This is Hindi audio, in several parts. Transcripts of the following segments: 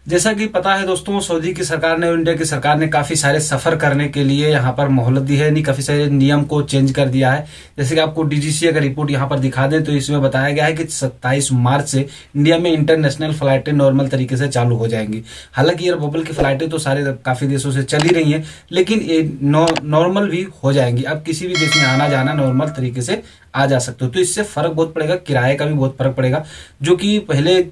जैसा कि पता है दोस्तों, सऊदी की सरकार ने और इंडिया की सरकार ने काफी सारे सफर करने के लिए यहाँ पर मोहलत दी है, यानी काफी सारे नियम को चेंज कर दिया है। जैसे कि आपको डीजीसीए का रिपोर्ट यहाँ पर दिखा दें तो इसमें बताया गया है कि 27 मार्च से इंडिया में इंटरनेशनल फ्लाइटें नॉर्मल तरीके से चालू हो जाएंगी। हालांकि एयर बबल की फ्लाइटें तो सारे काफी देशों से चल ही रही हैं, लेकिन ये नॉर्मल भी हो जाएंगी। अब किसी भी देश में आना जाना नॉर्मल तरीके से आ जा सकते हो। तो इससे फर्क बहुत पड़ेगा, किराए का भी बहुत फर्क पड़ेगा। जो कि पहले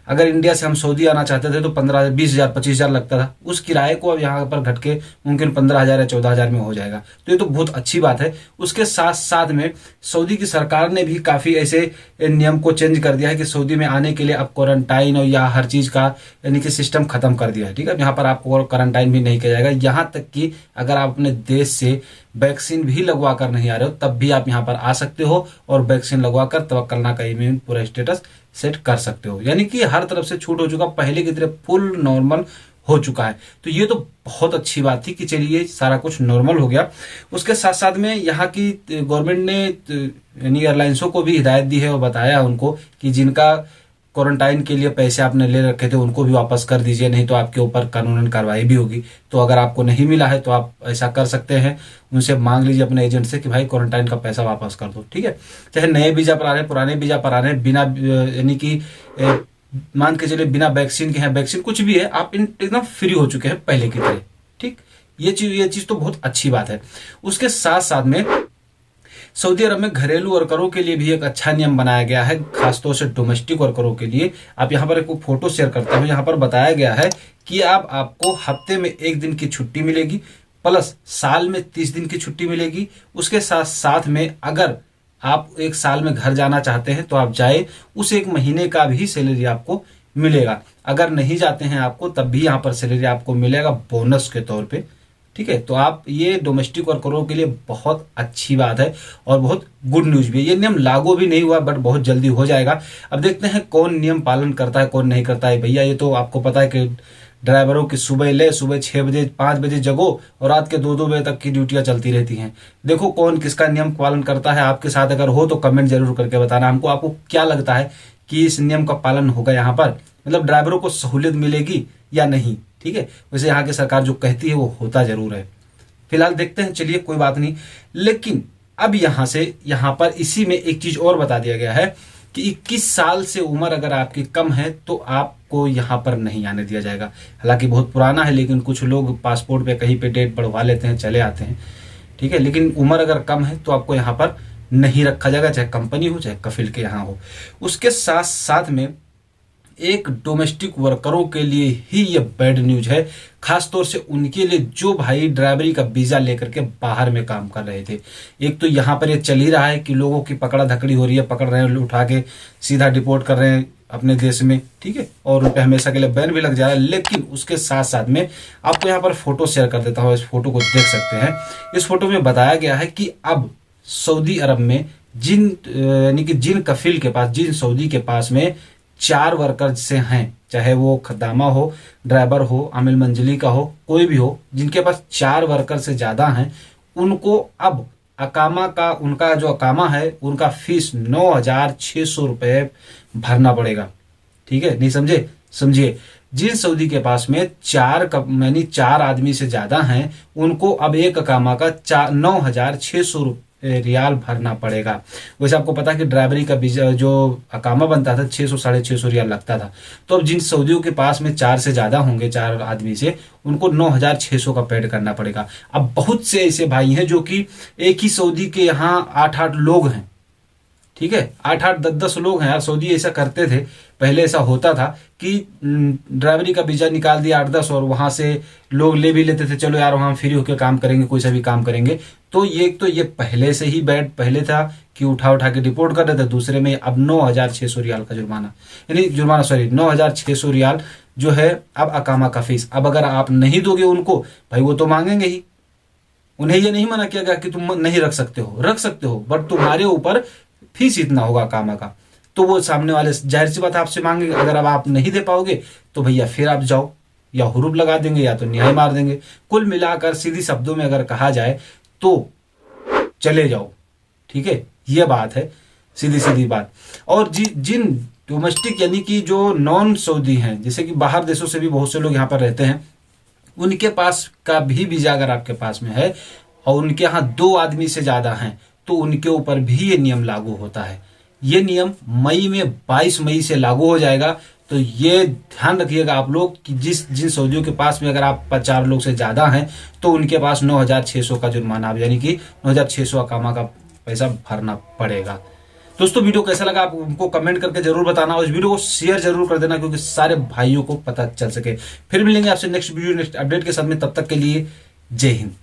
अगर इंडिया से हम सऊदी आना चाहते थे तो 15 20 हजार 25 हजार लगता था, उस किराए को अब यहाँ पर घट के मुमकिन 15 हजार या 14 हजार में हो जाएगा। तो ये तो बहुत अच्छी बात है। उसके साथ साथ में सऊदी की सरकार ने भी काफी ऐसे नियम को चेंज कर दिया है कि सऊदी में आने के लिए अब क्वारंटाइन और या हर चीज का यानी कि सिस्टम खत्म कर दिया है। ठीक है, यहाँ पर आपको क्वारंटाइन भी नहीं किया जाएगा। यहाँ तक कि अगर आप अपने देश से वैक्सीन भी लगवा कर नहीं आ रहे हो तब भी आप यहाँ पर आ सकते हो और वैक्सीन लगवा कर तवक्कलना का इम्यून पूरा स्टेटस सेट कर सकते हो। यानी कि हर तरफ से छूट हो चुका, पहले की तरह फुल नॉर्मल हो चुका है। तो ये तो बहुत अच्छी बात थी कि चलिए सारा कुछ नॉर्मल हो गया। उसके साथ साथ में यहाँ की गवर्नमेंट ने यानी एयरलाइंसों को भी हिदायत दी है और बताया उनको कि जिनका क्वारंटाइन के लिए पैसे आपने ले रखे थे उनको भी वापस कर दीजिए, नहीं तो आपके ऊपर कानूनन कार्रवाई भी होगी। तो अगर आपको नहीं मिला है तो आप ऐसा कर सकते हैं, उनसे मांग लीजिए अपने एजेंट से कि भाई क्वारंटाइन का पैसा वापस कर दो। ठीक है, चाहे नए वीजा पर आ रहे हैं पुराने वीजा पर आ रहे हैं, बिना यानी कि मान के चलिए बिना वैक्सीन के हैं, वैक्सीन कुछ भी है, आप एकदम फ्री हो चुके हैं पहले की तरह। ठीक, ये चीज तो बहुत अच्छी बात है। उसके साथ साथ में सऊदी अरब में घरेलू वर्करों के लिए भी एक अच्छा नियम बनाया गया है, खासतौर से डोमेस्टिक वर्करों के लिए। आप यहाँ पर एक फोटो शेयर करता हूँ। यहाँ पर बताया गया है कि आपको हफ्ते में 1 दिन की छुट्टी मिलेगी, प्लस साल में 30 दिन की छुट्टी मिलेगी। उसके साथ साथ में अगर आप 1 साल में घर जाना चाहते हैं तो आप जाए, उस 1 महीने का भी सैलरी आपको मिलेगा। अगर नहीं जाते हैं आपको तब भी यहाँ पर सैलरी आपको मिलेगा बोनस के तौर पे। ठीक है, तो आप ये डोमेस्टिक वर्करों के लिए बहुत अच्छी बात है और बहुत गुड न्यूज भी है। ये नियम लागू भी नहीं हुआ बट बहुत जल्दी हो जाएगा। अब देखते हैं कौन नियम पालन करता है कौन नहीं करता है। भैया ये तो आपको पता है कि ड्राइवरों की सुबह 6 बजे 5 बजे जगो और रात के 2 बजे तक की ड्यूटियां चलती रहती हैं। देखो कौन किसका नियम पालन करता है। आपके साथ अगर हो तो कमेंट जरूर करके बताना हमको, आपको क्या लगता है कि इस नियम का पालन होगा यहाँ पर, मतलब ड्राइवरों को सहूलियत मिलेगी या नहीं। ठीक है, वैसे यहाँ की सरकार जो कहती है वो होता जरूर है। फिलहाल देखते हैं, चलिए कोई बात नहीं। लेकिन अब यहाँ पर इसी में एक चीज और बता दिया गया है कि 21 साल से उम्र अगर आपकी कम है तो आपको यहाँ पर नहीं आने दिया जाएगा। हालांकि बहुत पुराना है, लेकिन कुछ लोग पासपोर्ट पे कहीं पे डेट बढ़वा लेते हैं, चले आते हैं। ठीक है, लेकिन उम्र अगर कम है तो आपको यहाँ पर नहीं रखा जाएगा, चाहे कंपनी हो चाहे कफिल के यहाँ हो। उसके साथ साथ में एक डोमेस्टिक वर्करों के लिए ही ये बैड न्यूज है, खासतौर से उनके लिए जो भाई ड्राइवरी का वीजा लेकर के बाहर में काम कर रहे थे। एक तो यहाँ पर ये चल ही रहा है कि लोगों की पकड़ा धकड़ी हो रही है, पकड़ रहे हैं, उठा के सीधा डिपोर्ट कर रहे हैं अपने देश में। ठीक है, और उन पर हमेशा के लिए बैन भी लग जा रहा है। लेकिन उसके साथ साथ में आपको यहाँ पर फोटो शेयर कर देता हूँ, इस फोटो को देख सकते हैं। इस फोटो में बताया गया है कि अब सऊदी अरब में यानी कि जिन कफिल के पास, जिन सऊदी के पास में 4 वर्कर से हैं, चाहे वो खदामा हो, ड्राइवर हो, आमिल मंजिली का हो, कोई भी हो, जिनके पास 4 वर्कर से ज्यादा हैं, उनको अब अकामा का, उनका जो अकामा है उनका फीस 9,600 रुपए भरना पड़ेगा। ठीक है, नहीं समझे? समझिए, जिन सऊदी के पास में 4 आदमी से ज्यादा हैं उनको अब एक अकामा का 9,600 रियाल भरना पड़ेगा। वैसे आपको पता है कि ड्राइवरी का जो अकामा बनता था 600 650 रियाल लगता था। तो अब जिन सऊदियों के पास में 4 से ज्यादा होंगे, 4 आदमी से, उनको 9,600 का पेड करना पड़ेगा। अब बहुत से ऐसे भाई हैं जो कि एक ही सऊदी के यहाँ 8-8 लोग हैं। ठीक है, 8-8 10-10 लोग हैं यार। सऊदी ऐसा करते थे पहले, ऐसा होता था कि ड्राइवरी का वीजा निकाल दिया 8-10 और वहां से लोग ले भी लेते थे, चलो यार वहां फ्री होकर काम करेंगे, कोई सा भी काम करेंगे। तो ये पहले से ही बैड पहले था कि उठा के डिपोर्ट कर रहे थे। दूसरे में अब 9,600 रियाल का जुर्माना, यानी 9,600 रियाल जो है अब अकामा का फीस। अब अगर आप नहीं दोगे उनको, भाई वो तो मांगेंगे ही। उन्हें ये नहीं मना किया गया कि तुम नहीं रख सकते हो, बट तुम्हारे ऊपर फीस इतना होगा कामा का। तो वो सामने वाले जाहिर सी बात आपसे मांगेंगे। अगर अब आप नहीं दे पाओगे तो भैया फिर आप जाओ, या हुरूब लगा देंगे या तो न्याय मार देंगे। कुल मिलाकर सीधी शब्दों में अगर कहा जाए तो चले जाओ। ठीक है, ये बात है, सीधी सीधी बात। और जिन डोमेस्टिक यानी कि जो नॉन सऊदी हैं, जैसे कि बाहर देशों से भी बहुत से लोग यहाँ पर रहते हैं, उनके पास का भी वीजा अगर आपके पास में है और उनके यहाँ 2 आदमी से ज्यादा हैं तो उनके ऊपर भी ये नियम लागू होता है। ये नियम मई में 22 मई से लागू हो जाएगा। तो ये ध्यान रखिएगा आप लोग कि जिन सऊदियों के पास में अगर आप 4 लोग से ज्यादा हैं तो उनके पास 9,600 का जुर्माना, यानी कि 9,600 अकामा का पैसा भरना पड़ेगा। दोस्तों वीडियो कैसा लगा आप हमको कमेंट करके जरूर बताना और इस वीडियो को शेयर जरूर कर देना क्योंकि सारे भाइयों को पता चल सके। फिर मिलेंगे आपसे नेक्स्ट वीडियो नेक्स्ट अपडेट के साथ में, तब तक के लिए जय हिंद।